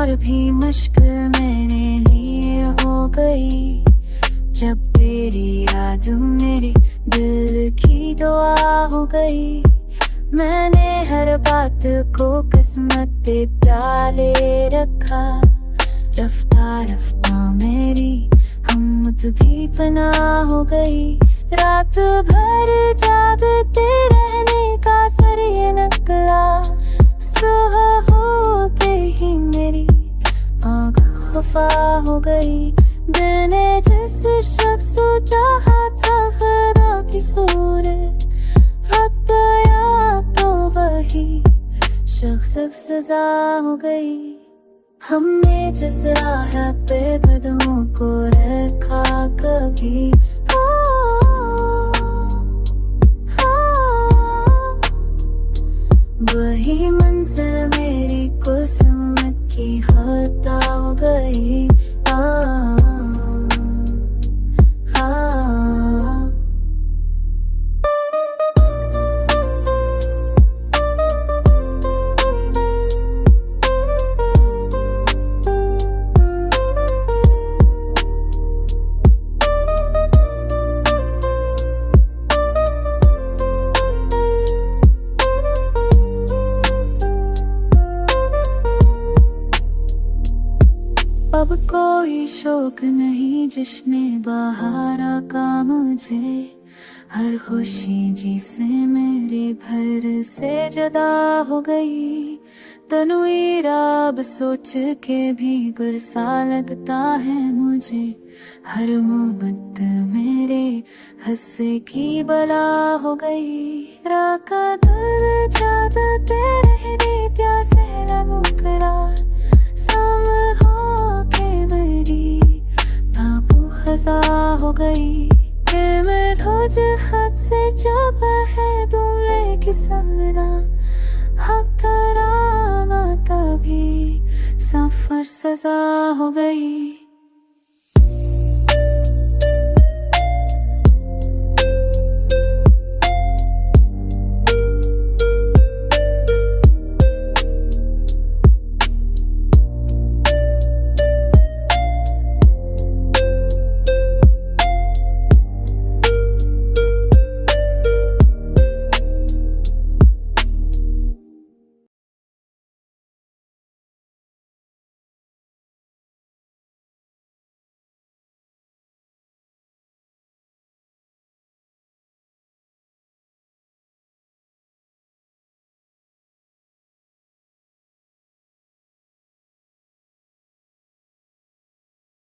और भी मुश्किल मेरे लिए हो गई जब तेरी याद मेरे दिल की दुआ हो गई। मैंने हर बात को किस्मत पे प्याले रखा, रफ्ता रफ्ता मेरी हिम्मत भी फना हो गई। रात भर जागते रहने का सर ये नकला, सुबह होते ही मेरी आँख खफा हो गई। दिल ने जिस शख्स को चाहा था खुदा की सूरत, वक्त आया तो वही शख्स सजा हो गई। हमने जिस राह पे कदमों को रखा कभी वही मंजिल मेरी किस्मत की खता हो गई। अब कोई शौक नहीं जिसने बहारा का मुझे, हर खुशी जिसे मेरे घर से जुदा हो गई। तन्वीर अब सोच के भी गुस्सा लगता है मुझे, हर मोहब्बत मेरे हंसे की बला हो गई। राका दिल चाहता तेरे प्यासे न मुकरा, सम हो के मेरी बाबू खजा हो गई। कि मैं रोज हद से जब है तुम लेके सवरा, हक कराना तभी सफर सजा हो गई।